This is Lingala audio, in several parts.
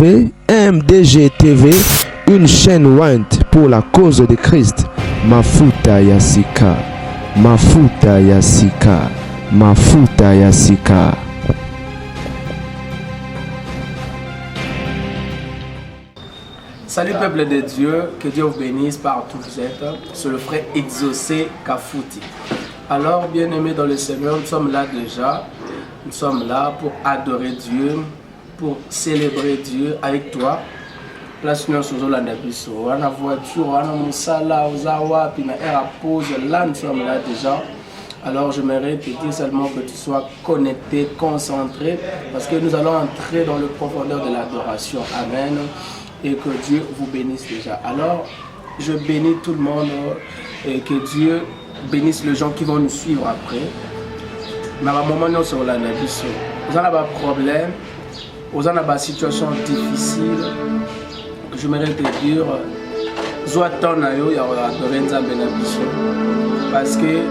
MDG TV, une chaîne Wint pour la cause de Christ. Mafuta Yasika, Mafuta Yasika, Mafuta Yasika. Salut peuple de Dieu, que Dieu vous bénisse partout où vous êtes. C'est le frère Exaucé Kafouti. Alors, bien-aimés dans le Seigneur, nous sommes là déjà. Nous sommes là pour adorer Dieu, pour célébrer Dieu avec toi. Place-nous sur la biso, on a voiture, on a moussala, on a wapi, on a pause. Là, nous sommes là déjà. Alors, je m'aimerais te dire seulement que tu sois connecté, concentré, parce que nous allons entrer dans le profondeur de l'adoration. Amen. Et que Dieu vous bénisse déjà. Alors, je bénis tout le monde et que Dieu bénisse les gens qui vont nous suivre après. Mais à un moment, nous sommes là, vous avez des problèmes, vous avez des situations difficiles. Je m'aimerais te dire, parce que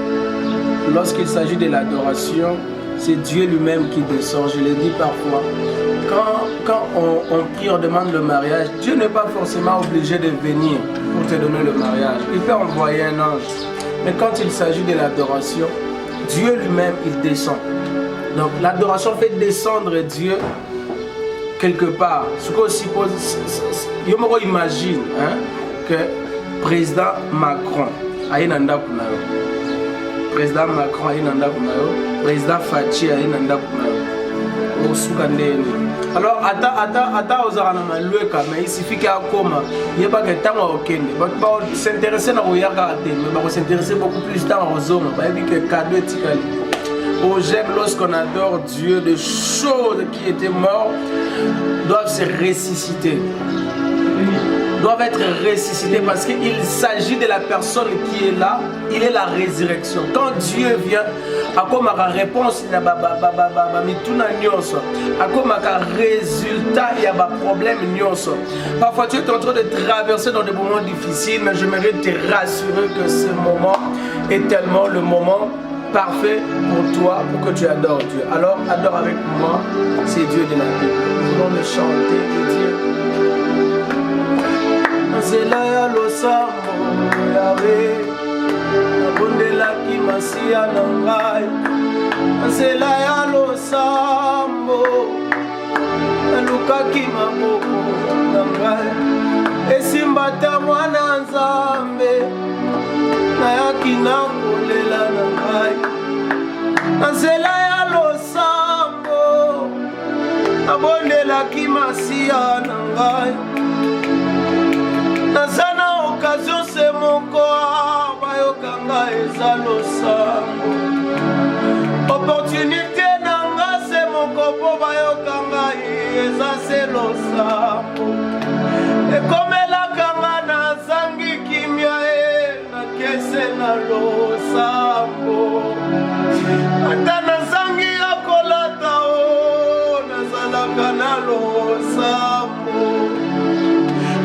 lorsqu'il s'agit de l'adoration, c'est Dieu lui-même qui descend. Je le dis parfois. Quand on prie, on demande le mariage, Dieu n'est pas forcément obligé de venir pour te donner le mariage. Il peut envoyer un ange. Mais quand il s'agit de l'adoration, Dieu lui-même, il descend. Donc l'adoration fait descendre Dieu quelque part. Ce qu'on suppose, je m'imagine que le président Macron a une anda kunayo. Président Macron a une anda kunayo. Président Fachi a une anda kunayo. Alors, il suffit qu'il y ait un coma. Il n'y a pas de temps à okende. Il s'intéresser à Oyaka, mais il va s'intéresser beaucoup plus dans aux hommes. J'aime lorsqu'on adore Dieu, des choses qui étaient mortes doivent se ressusciter. Doivent être ressuscités parce qu'il s'agit de la personne qui est là, il est la résurrection. Quand Dieu vient, à quoi ma réponse, il y a un résultat, il y a un problème. Parfois tu es en train de traverser dans des moments difficiles, mais je m'aimerais te rassurer que ce moment est tellement le moment parfait pour toi, pour que tu adores Dieu. Alors adore avec moi, c'est Dieu de la Bible. Nous voulons le chanter et dire. Nzela ya losambo yawe nabondelaki masiya na ngai nzela ya losambo nalukaki maboko na ngai esimbata mwana nzambe nayaki nakolela na ngai nzela ya losambo nabondelaki masiya na ngai Nazana occasion c'est mon corps, bayokanga ezalo sango. Opportunité nanga c'est mon corps, bayokanga eza selo sango. Et comme la kanga na zangi kimia na kese na lo sango. Ata na zangi akolata o nazalaka na lo sango.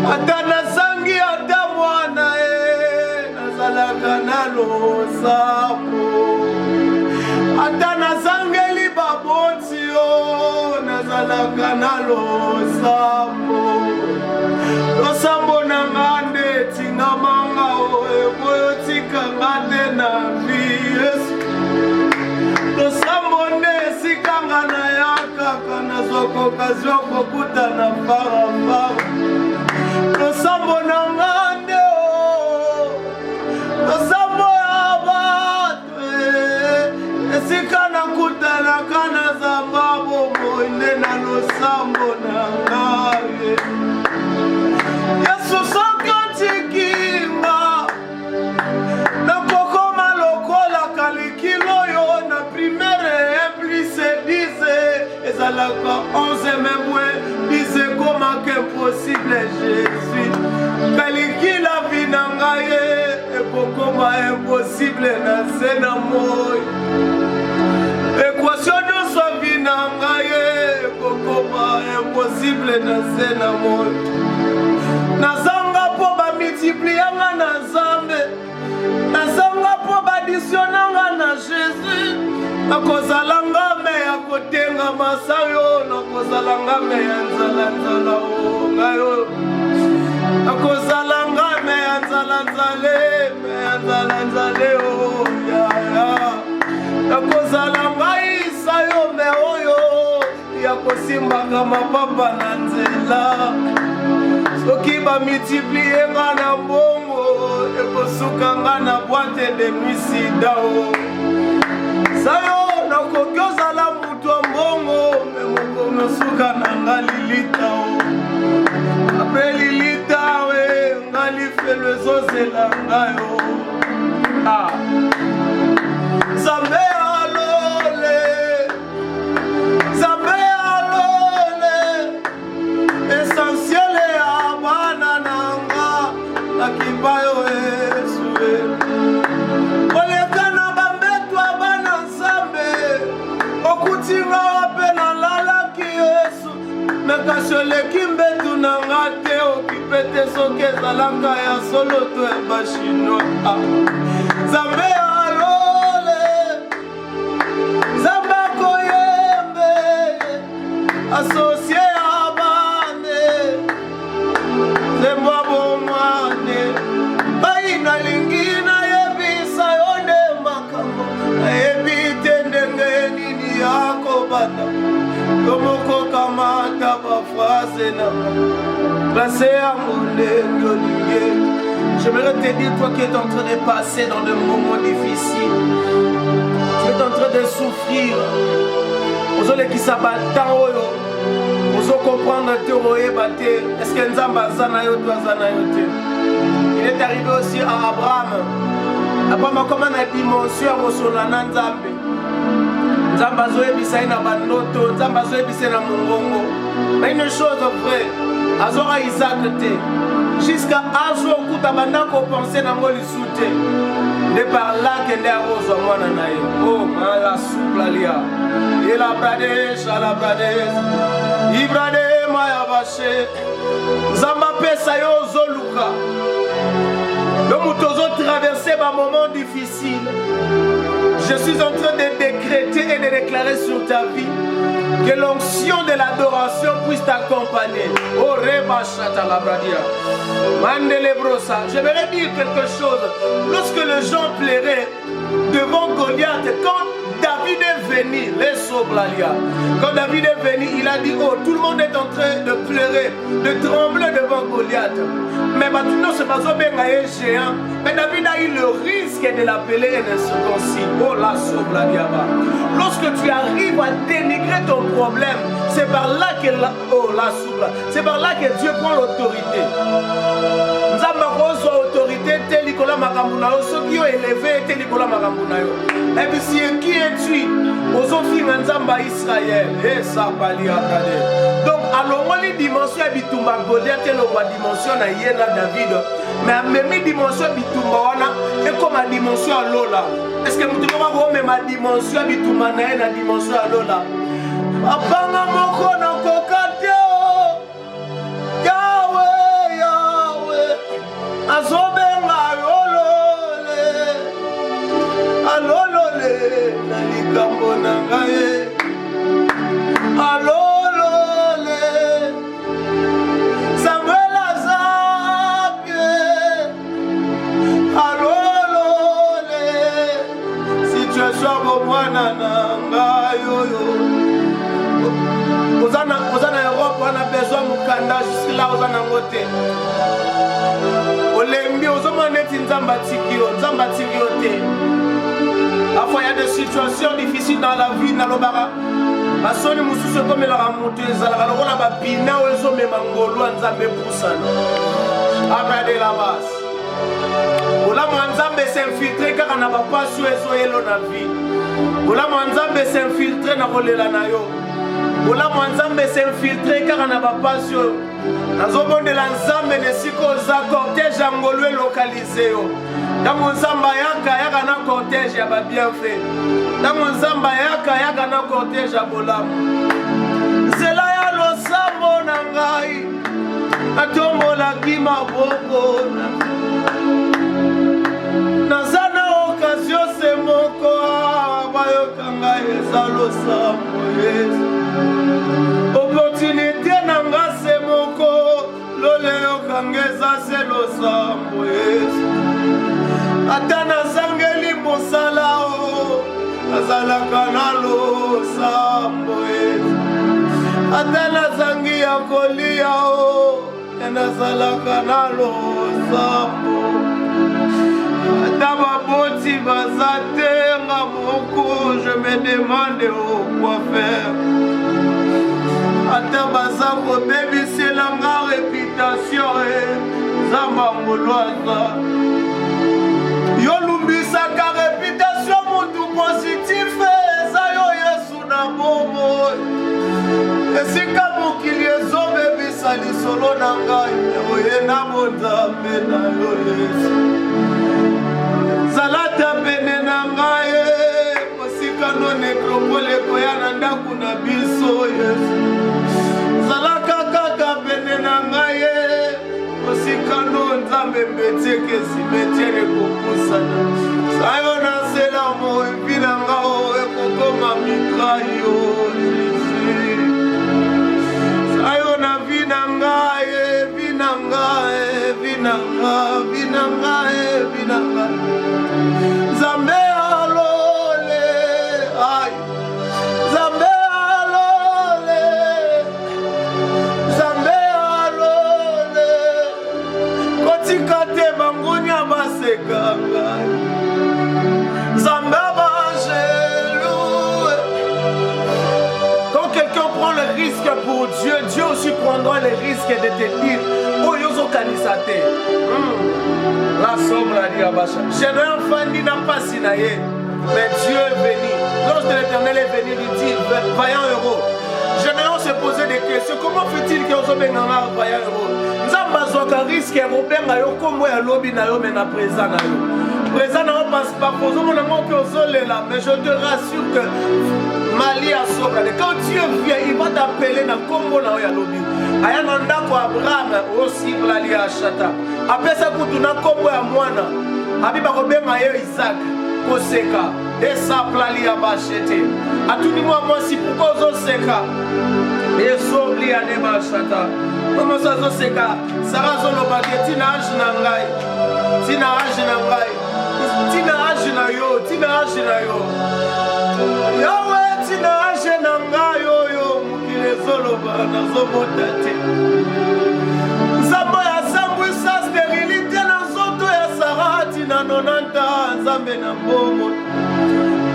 Ata na zangi ata mwana nazalaka na lo sapo. Ata na zangeli baboti o nazalaka na lo sapo. Lo sambo na ngande tinga manga o eboyo tika ngande na vi Yesu. Lo sambo nde sikanga na yakaka na zoko kazio kokuta na para. Sambo na ngande o sambo ya batwe esika na kutana kana zamba bomo ine na lo sambo na ngande Yesu sokanti kinga na kokoma lokola kalikilo yo na primere implice dize ezalaka 11 memwe dize koma que possible Jésus kaliki la vie na ngai ekokoma impossible na sena moi équation de sa vie na ngai ekokoma impossible na sena moi nazanga po ba multiplier nga na Nzambe nazanga po ba additionner nga na Jésus nakozala ngame ya kotenga masayo nakozala ngame ya nzala nzala esimbaka mapapa na nzela soki bamultiplie nga na mbongo ekosuka nga na boite de nuit sida o sayo nakoki ozala mutu ya mbongo me mokomi osuka na nga lilita o apre lilita we nga lifelo ezozela ngayo Zambe alole essentiel ya bana nanga akibayo esue olekana bambetwa bana nzambe okutinga wape na lalaki yesu mekasoleki mbetu nanga te okipete soki ezalanga ya solo to ya bashinois Zambe associé à bande c'est moi bon mane baina lingina yebisa yonde makambo ebite ndenge nini yako bata komoko kamata ba phrase na placé à mon lieu. J'aimerais te dire, toi qui es en train de passer dans des moments difficiles, tu es en train de souffrir. Vous allez qui s'abattent oyo. Vous allez comprendre est-ce que Nzamba Zanayo doit Zanayote. Il est arrivé aussi à Abraham. Abraham comme une dimension au solana Nzambe. Nzamba Zoé Bissaï na Bandoto, Nzamba Zoé Bissaï na Mongongo. Mais une chose vraie, Azora Isaac te. Jusqu'à Azo Kutabanda ko penser na ngoli soute. Ne par là que ne arrose moi na nae. Oh, mala souple lia. Et la Pradesh, la Pradesh. Ibrade maya bache. Zamba pesa yo zoluka. Le mutozo traverser un moment difficile. Je suis en train de décréter et de déclarer sur ta vie que l'onction de l'adoration puisse t'accompagner. Oh, Reba Shata la Bradia. Mandele Brosa. J'aimerais dire quelque chose. Lorsque les gens pleuraient devant Goliath, quand David est venu, les Soblalia, quand David est venu, il a dit, oh, tout le monde est en train de pleurer, de trembler devant Goliath. Mais maintenant, ce n'est pas un géant. Mais David a eu le risque de l'appeler un incirconcis. Oh, la Soblalia. Lorsque tu arrives à dénigrer ton problème, c'est par là que c'est par là que Dieu prend l'autorité. Nous avons autorité, tel Nicolas Makambunayo, ceux qui ont élevé, tel Nicolas Makambunayo. Et puis si qui es-tu? Aux enfants Nzamba Israël, et ça pali akade. Donc alors on les dimensions bitumba Goliath et la dimension na yena David. Mais à même dimension bitumba wana et comme la dimension à Lola. Est-ce que nous devons voir même la dimension bitumba na la dimension à Lola? Apanga moko na kokate Yahweh Yahweh azobenga olole alolole na likambo na ngai alolole Samuel azapie alolole situation bo mwana na ngai yoyo. Ozana Europe, on a besoin de Mukanda, jusque là, Ozana Ngote. Olembi, Ozomaneti Nzamba Tikio te. Parfois, il y a des situations difficiles dans la vie, dans le bara. Basoni Moussou, comme il a remonté, Zalala, on a bapina, Ozo Memangolo, Nzambe Poussano. Abrade la base. Ola Mwanzambe s'infiltrer car on n'a pas su Ezoyelo na vie. Ola Mwanzambe s'infiltrer na Rolela na yo. Ola Mwanzambe s'infiltrer car on n'a pas su. Nazobonde la Nzambe ne siko za cortège angolwe localisé yo. Dans Nzamba yaka na cortège ya ba bien fait. Dans Nzamba yaka na cortège ya bolamu. Zela ya losambo na ngai. Atombola kima boko na Nazana occasion se moko abayokanga ezalo sambo Yesu. Opportunité nanga se moko lole yokangeza se lo sambo Yesu. Ata nazangeli mosala o nazalaka na lo sambo Yesu. ata nazangi ya kolia nazalaka na losambo ata baboti baza te nga moko je me demande quoi faire ata baza kobebisela nga réputation zamba ngolwaza yo lumbisaka réputation mutu positif eza yo Yesu na bomo esika mokili ezobebisa lisolo na ngai oye na bonzambe na yo Yesu zalata pene na ngai osika no nekropole koya na ndako na biso Yesu zalaka kaka pene na ngai osika no nzambe mbetieke simetiere kopusana sayo na sela moepi na ngao ekokoma mitrayo sayo na vina ngae vina ngae vina ngae vina ngae vina ngae zambe alole ay zambe alole zambe alole kotika te bangunya baseka ngai zambe pour Dieu, Dieu aussi prendra les risques de te dire oh yozo kanisate la sombre la diabacha je n'ai enfant ni n'a pas sinaye mais Dieu est venu lorsque l'Éternel est venu il dit vaillant héros je n'ai se poser des questions comment fait-il que yozo benganga vaillant héros nzamba zoka risque ya kobenga yo kombo ya lobi na yo mena présent na yo présent na yo passe pas pozo mon amour que ozolela mais je te rassure que Mali a sobra. Quand Dieu vient, il va t'appeler dans Congo na ya lobi. Aya nanda ko Abraham aussi blali a chata. Apesa kutuna Congo ya mwana. Abiba ko benga ye Isaac koseka. Esa blali a bachete. Atuni moi si pourquoi zo seka. Et sobli a ne ba chata. Comment ça zo seka? Sara zo lo bageti na age na ngai. Tina age na ngai. Tina age na yo, tina age na yo. Yahweh tina age na ngai yo mukile zoloba na zobota te Nzambo ya sambwisa sterilité na nzoto ya Sara tina 90 nzambe na mbongo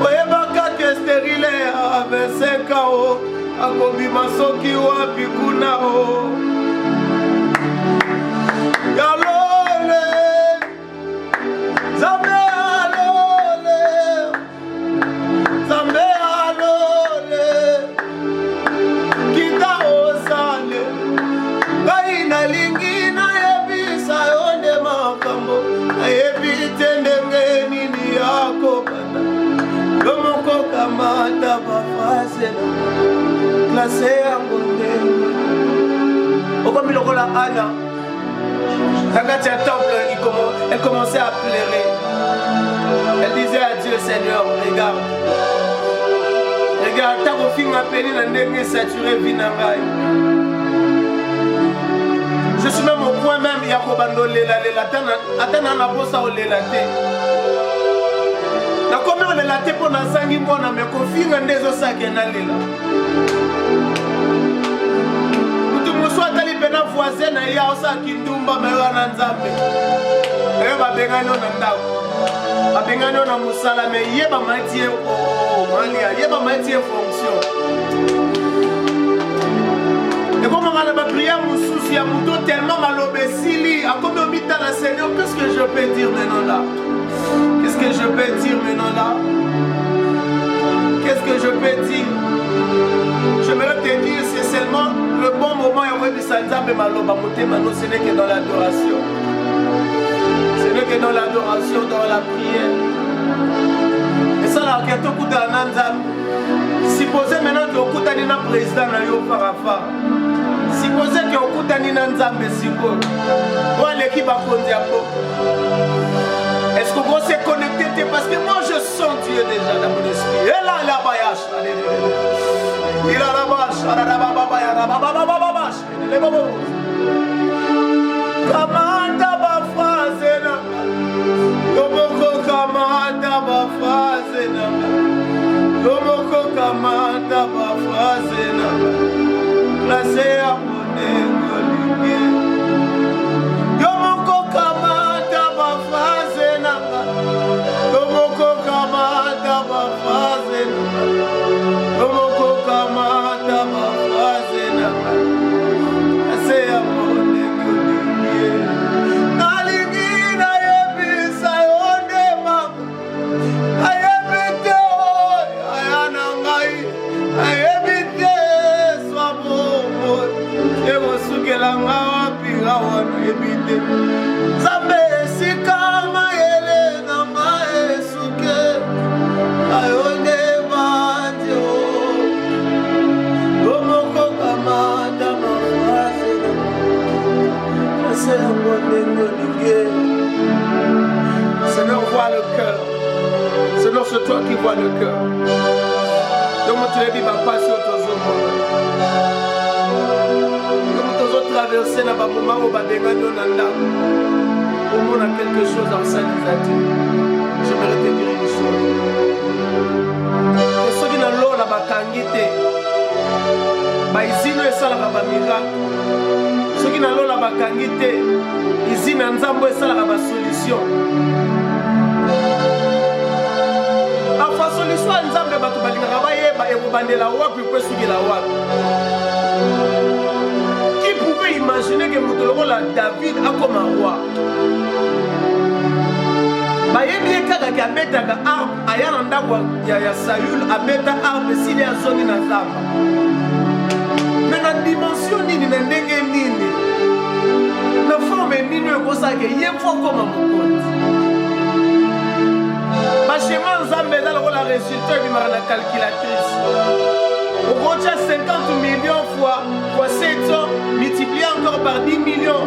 oyebaka ke sterile ya 25 ans akobima soki wapi kuna yalole Nzambe Kamata bafase classé à Gondé. Au comme il a Anna, quand il temple, elle commençait à pleurer. Elle disait à Dieu Seigneur, regarde, ta copine m'a appelé dans le saturé Vinangai. Je suis même au point même, il y a Kobando Lela, attends la poste à Olelate. Na komi olela te po na sangi mwana me kofinga ndezo sake na lela mutu musu atali pena voisin na ya osa kindumba mewa na nzambe eyo babengano na ndako babengano na musala me yeba matie malia yeba matie fonction et comme on a prié mususu ya mutu tellement malobesili akomi omita na Seigneur qu'est-ce que je peux dire maintenant là. Qu'est-ce que je peux dire maintenant là? Qu'est-ce que je peux dire? J'aimerais te dire, c'est seulement le bon moment. Ce n'est que dans l'adoration. Ce n'est que dans l'adoration, dans la prière. Et ça, là, quand tu écoutes un anzam, supposez maintenant que tu écoutes un président par rapport. Supposez que tu écoutes un anzam, ou l'équipe à Kondiapo. Est-ce que vous êtes connecté? Parce que moi je sens Dieu déjà dans mon esprit. Et là, la bayache. Il a la bâche. Kamanda ba phrase na. Yomoko kamanda ba phrase na. Yomoko kamanda ba phrase na. Seigneur, vois le cœur. Seigneur, c'est toi qui vois le cœur. Donc, tu es bien pas sur ton zone. Comme tu as traversé dans le moment où tu as quelque chose en salle des Dieu. J'aimerais te dire une chose. Et ceux qui n'ont l'eau, la bakangite, ils et ça la miracle. Ceux qui n'ont l'eau, la bakangite, ils n'ont et ça la solution. La solution, nzambe bato balingaka bayeba ekobandela wapi mpe esukela wapi. Qui pouvait imaginer que moto lokola David akoma roi? Bayebi ye kaka ki abetaka arbre aya na ndako ya Saül abeta arbre esili azongi na zamba. Mais na dimension nini na ndenge nini na forme nini ekosaka ye mpo koma mokonzi? Bachema nzambe eza lokola résultat ebimaka na calculatrice. Okotia 50 millions fois 7 ans multiplié encore par 10 millions.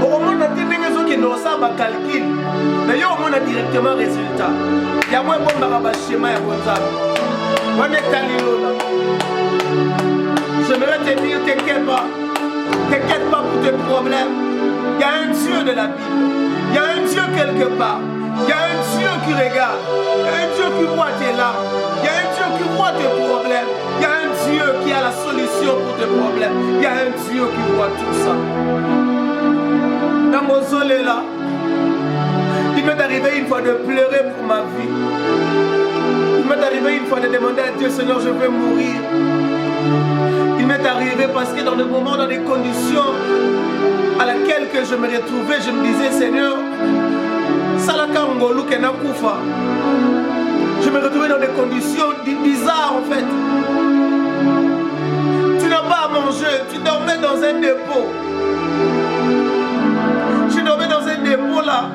Okomona te ndenge ezokende osala bacalcule na yo omona directement résultat. Yango ebombaka bachema ya bonzambe wana etali lola. J'aimerais te dire, t'inquiète pas pour tes problèmes. Il y a un Dieu de la Bible. Il y a un Dieu quelque part. Il y a un Dieu qui regarde. Il y a un Dieu qui voit tes larmes. Il y a un Dieu qui voit tes problèmes. Il y a un Dieu qui a la solution pour tes problèmes. Il y a un Dieu qui voit tout ça. Dans mon soleil là, il m'est arrivé une fois de pleurer pour ma vie. Il m'est arrivé une fois de demander à Dieu, Seigneur, je veux mourir. Il m'est arrivé parce que dans des moments, dans des conditions à laquelle que je me retrouvais, je me disais, Seigneur, je me retrouvais dans des conditions bizarres en fait. Tu n'as pas à manger, tu dormais dans un dépôt. Je dormais dans un dépôt là,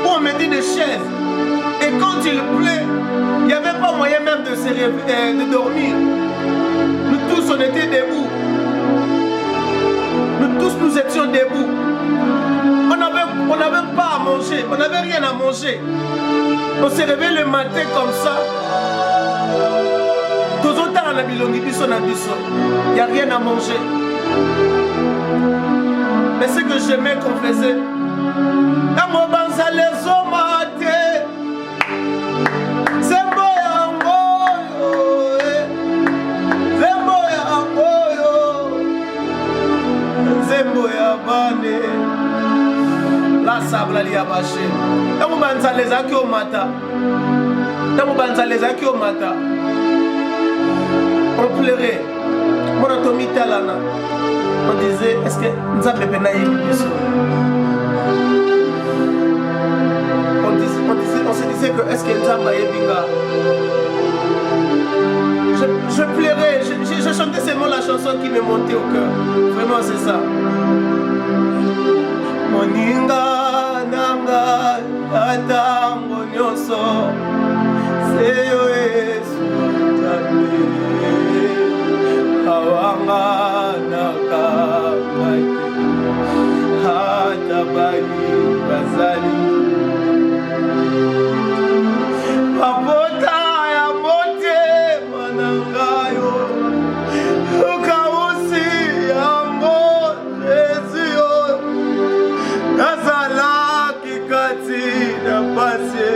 où on me dit des chaises. Et quand il pleut, il n'y avait pas moyen même de se réveiller, de dormir. Nous tous on était debout. Nous tous nous étions debout. On n'avait pas à manger, on n'avait rien à manger. On s'est réveillé le matin comme ça. Tous autant on a bilongi biso na biso. Il n'y a rien à manger. Mais ce que j'aimais qu'on faisait, dans mon banza les hommes la sabla li abaché. Tango banza les aki au mata. Tango banza les aki au mata. On pleurait. Mon atomi talana. On disait, est-ce que nous avons besoin de on se disait que est-ce que nous avons je pleurais, je chantais seulement la chanson qui me montait au cœur. Vraiment, c'est ça. Moninga nanga atango nyoso seyo Yesu tabe awanga nakabake hatabali bazali papota ya bote manangayo ukausi yango ezio nazala kikati na pase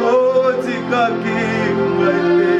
otikaki mbaite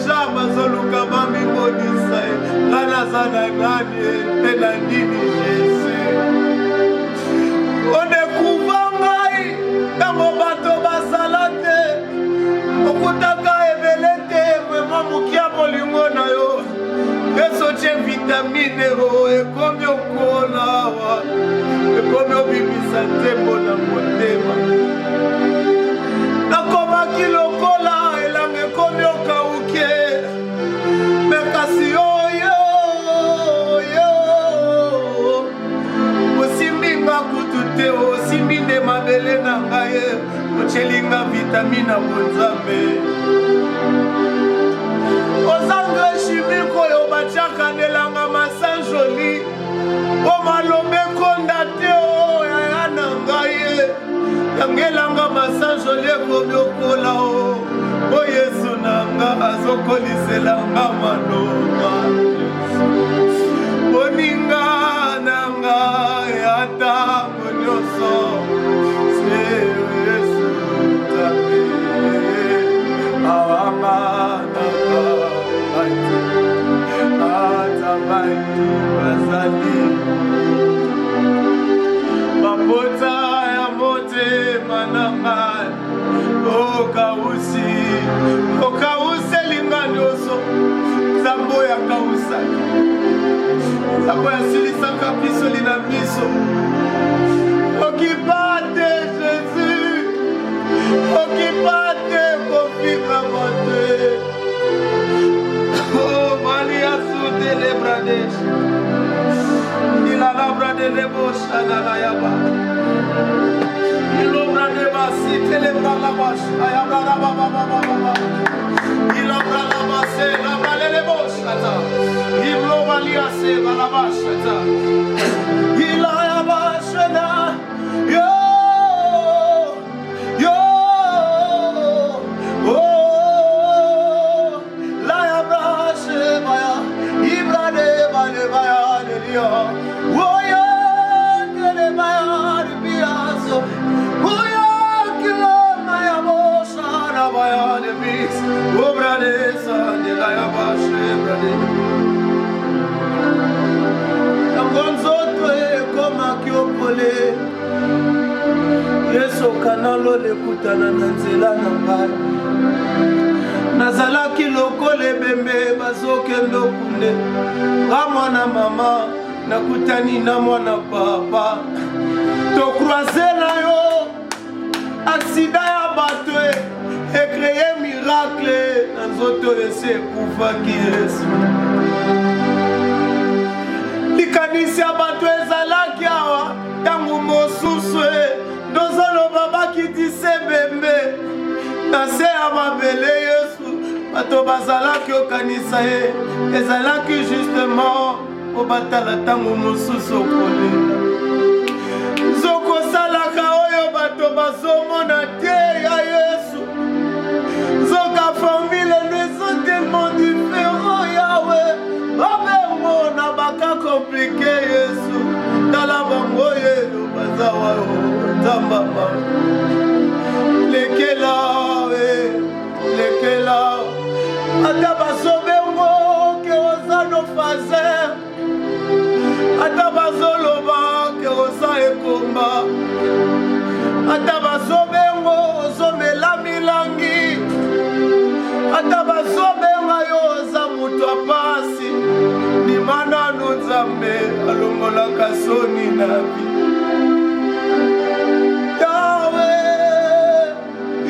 deja bazoluka bamimonisa ye nga naza na nani mpe na nini Jésus odekouva ngai ntango bato basala te okutaka ebele te vraimen mokia bolingo na yo Yesu tie vitamine o ekomi okona awa ekomi obimisa ntembo na motema nakomaki lokola elanga ekomi okauke me kasi oyo osimbi nga kutu te osimbi nde mabele na ngai otyelinga vitamine na bonzambe ozanga chimique oyo batiaka nelanga masin joli po maloba ekonda te o yaya na ngai yangelanga masin joli ekomi okola o Yesu na nga azokoliselanga maloba moninga na ngai atango nyonso se Yesu tabe awanga Atamai bazali Mapota ya mote manamai Okausi linga nyoso Zambo ya kausa Zambo ya silisaka piso lina miso Okipate Jésus Okipate kofika mote Malia sute le bradesh Ila la brade le bosha na la yaba Ilo brade basi tele brala bash Ayaba la baba baba Ilo brala base la brale le bosha ta Ilo valia se la basha ta Ila yaba shena Yo Yesu kanalo lekutana na nzela na ngai nazalaki lokola ebembe bazokende kunde nga mwana mama nakutani na mwana papa tokroise na yo aksida ya bato ekreye miracle na nzoto esi ekufaki Yesu likanisi ya bato ezalaki awa ntango mosusu ndozoloba bakitise bembe na se ya mabele Yesu bato bazalaki okanisa ye ezalaki justement po batala ntango mosusu okolela zokosalaka oyo bato bazomona te ya Yesu zoka formule les tellement différents Yahweh babengo na baka komplike Yesu tala bango yelo bazawa tambama lekela ata basobengo ke ozano fazer ata bazoloba ke oza ekomba ata basobengo ozomela milangi ata basobenga yo oza mutu apasi nimananu Nzambe alongolaka soni na bi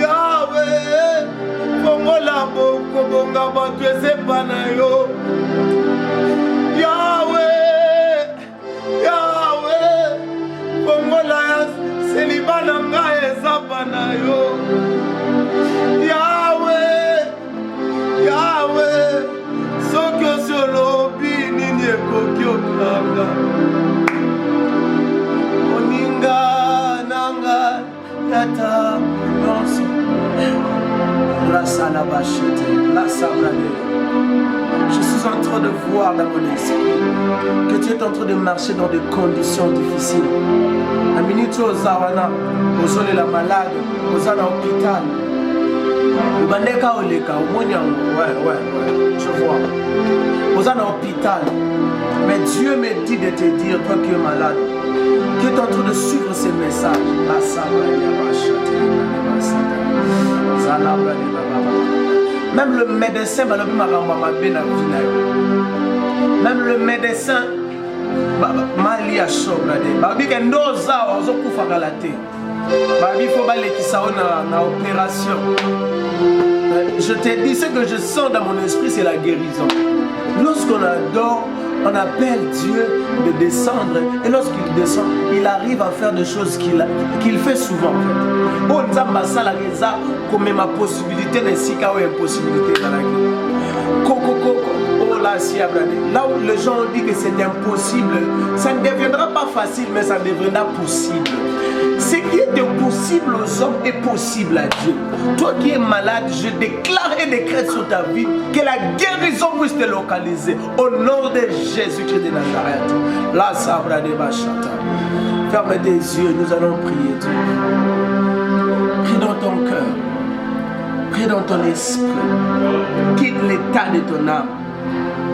Yahweh fongola bokobonga bato ezepa na yo Yahweh fongola ya seliba na ngai ezapa na yo Yahweh soki osi olobi nini ekoki okanga moninga nanga yata nyonso je suis en train de voir dans mon esprit que tu es en train de marcher dans des conditions difficiles. La minute où Ozawana, Ozole la malade, Ozana hôpital, Bandeka Oleka, ouais, je vois. Vous êtes en hôpital. Mais Dieu me dit de te dire, toi qui es malade, qui est en train de suivre ces messages. Même le médecin, même le médecin, Malia Sobrade, Babi Kendoza, Ozokufa Galate, Babi Fobale qui s'en a opération. Je te dis, ce que je sens dans mon esprit, c'est la guérison. Lorsqu'on adore, on appelle Dieu de descendre. Et lorsqu'il descend, il arrive à faire des choses qu'il fait souvent. Oh, Nzamba Salareza, comme ma possibilité n'est si qu'à impossibilité dans la vie. Oh là, là où les gens ont dit que c'est impossible, ça ne deviendra pas facile, mais ça deviendra possible. Ce qui est impossible aux hommes est possible à Dieu. Toi qui es malade, je déclare et décrète sur ta vie que la guérison puisse te localiser. Au nom de Jésus-Christ de Nazareth. La sabra de Bachata. Ferme tes yeux, nous allons prier Dieu. Prie dans ton cœur. Prie dans ton esprit. Quitte l'état de ton âme.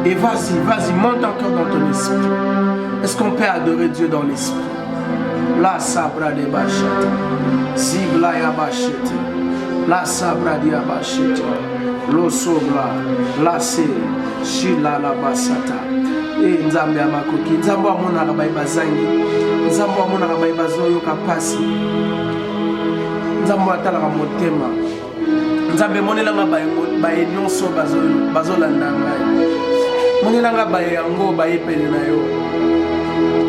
Et vas-y, monte encore dans ton esprit. Est-ce qu'on peut adorer Dieu dans l'esprit? La sabra de Bachata. Zigla ya Bachete. La sabra de Bachete. Lo sobra. La se. Shila la basata. E nzambe ya makoki. Nzambe amona rabai bazangi. Nzambe amona rabai bazoyo kapasi. Nzambe atala ka motema. Nzambe monelanga baye nyonso bazolanda ngai. Monelanga baye yango baye pene na yo.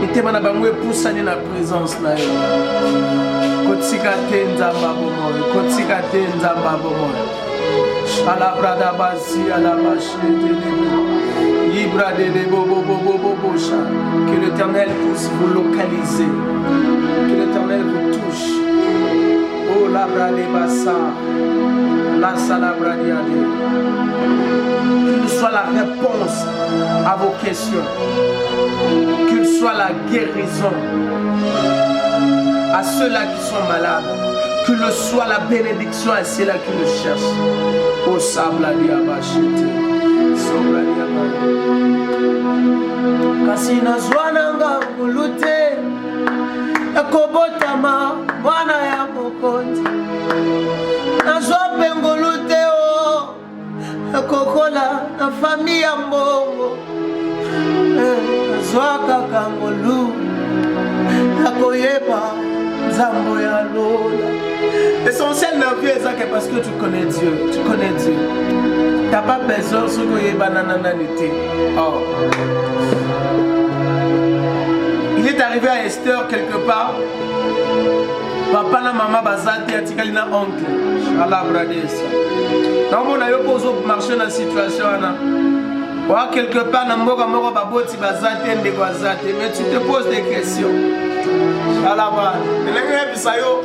Mitema na bango epusani na présence na yo. Kotika te nzamba bomoyo. Kotika te nzamba bomoyo. Ala brada basi ala bashete Ibra de bobo. Que l'Éternel puisse vous localiser. Que l'Éternel vous touche. Oh la brade bassa. La salabra diade. Qu'il soit la réponse à vos questions. Qu'il soit la guérison à ceux-là qui sont malades. Qu'il soit la bénédiction à ceux-là qui le cherchent. Au sabla diabachete. Sobla diabachete. Kasina zwananga kulute. Ekobotama mwana ya mokonzi. Nazwa pengolute o. Ekokola na famille ya mbongo. Nazwa kakangolu. Nakoyeba nzambo ya lola. L'essentiel de la vie est parce que tu connais Dieu. Tu connais Dieu. Tu n'as pas besoin de ce que tu as. Oh. Il est arrivé à Esther quelque part. Papa na maman bazate atikali na oncle. Allah bradesa. Donc on a eu pour marcher dans la situation là. Ou quelque part na mboka moko baboti bazate ndeko bazate, mais tu te poses des questions. Allah ba. Nelenge bisayo.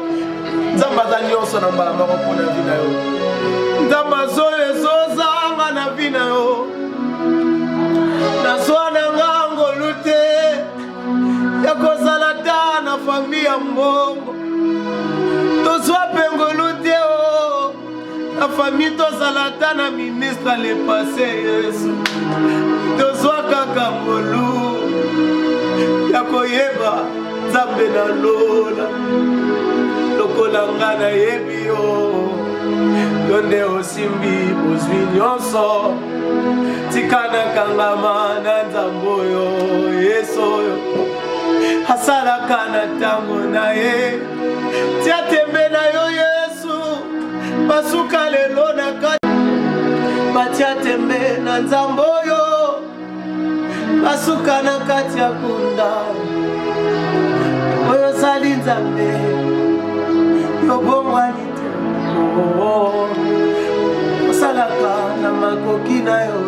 Nzamba za nyonso na mbala moko pona vida yo. Nzamba zoe zozanga na vina yo. Na zwana ngango lute. Ya kozala ta na famille ya mbongo. Tozwa pengo lute o. Na famille tozala ta na ministre le passé Yesu. Tozwa kaka ngolu. Ya koyeba nzambe na lola. Lokolanga na yebi yo. Yonde osimbi bozwi nyonso. Tikana kangama na nzambo yo. Yeso yo. Hasala kana tango na ye. Tia tembe na yo Yesu. Basuka lelo na kati. Batia tembe na nzambo yo. Basuka na kati ya kunda. Oyo sali nzambe. Yobongwani te. Oh. Salaka na makoki na yo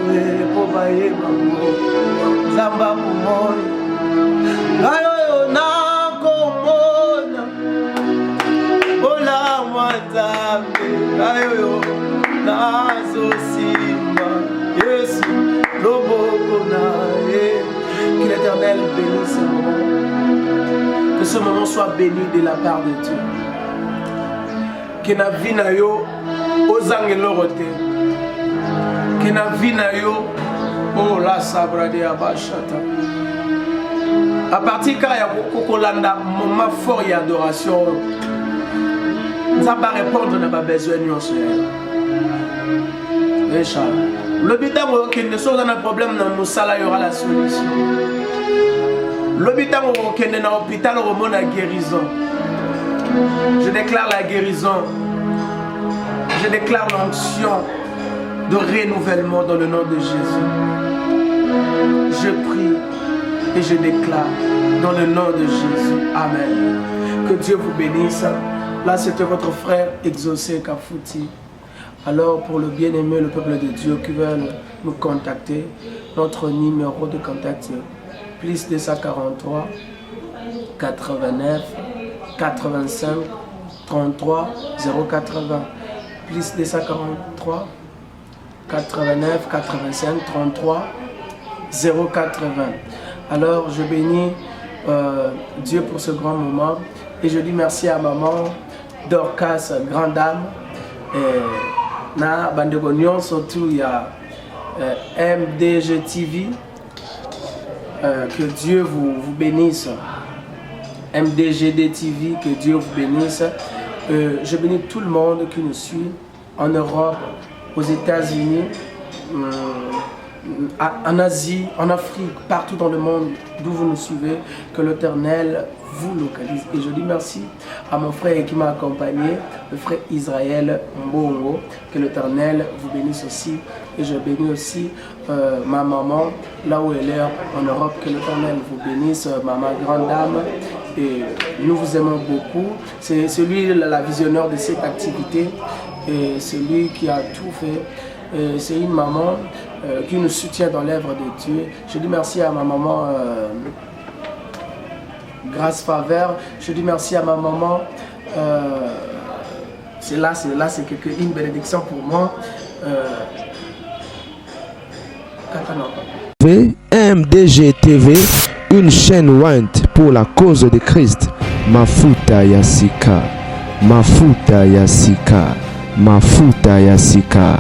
po baye bango. Zamba kumoyo. Ngayo yo na komona. Ola mwanzambe. Ngayo yo na zosimba. Yesu loboko na ye. Que l'Éternel bénisse ce moment. Que ce moment soit béni de la part de Dieu. Que na vie na yo ozanga eloko te ke na vi na yo oh la sabrade ya bashata à partir kaka ya kokolanda moment fort ya adoration nzambe arépondre na babesoin nyonso ya echa lobi ntango okende so oza na problème na mosala yora la solution lobi ntango okende na hôpital okomona guérison. Je déclare la guérison. Je déclare l'onction de renouvellement dans le nom de Jésus. Je prie et je déclare dans le nom de Jésus. Amen. Que Dieu vous bénisse. Là, c'était votre frère Exaucé Kafouti. Alors, pour le bien-aimé, le peuple de Dieu qui veulent nous contacter, notre numéro de contact plus 243 89 85 33 080 plus 243 89 85 33 080. Alors je bénis Dieu pour ce grand moment et je dis merci à maman Dorcas, grande dame, na bandegonion surtout il y a MDG TV. Que Dieu vous bénisse. MDGD TV, que Dieu vous bénisse. Je bénis tout le monde qui nous suit en Europe, aux États-Unis, en Asie, en Afrique, partout dans le monde d'où vous nous suivez. Que l'Éternel vous localise. Et je dis merci à mon frère qui m'a accompagné, le frère Israël Mbongo. Que l'Éternel vous bénisse aussi. Et je bénis aussi ma maman, là où elle est en Europe. Que l'Éternel vous bénisse, maman grande dame. Et nous vous aimons beaucoup. C'est celui, la visionnaire de cette activité. Et celui qui a tout fait. C'est une maman qui nous soutient dans l'œuvre de Dieu. Je dis merci à ma maman Grâce Faveur. Je dis merci à ma maman. C'est une bénédiction pour moi. MDG TV, une chaîne Wint pour la cause de Christ. Mafuta Yasika, Mafuta Yasika, Mafuta Yasika.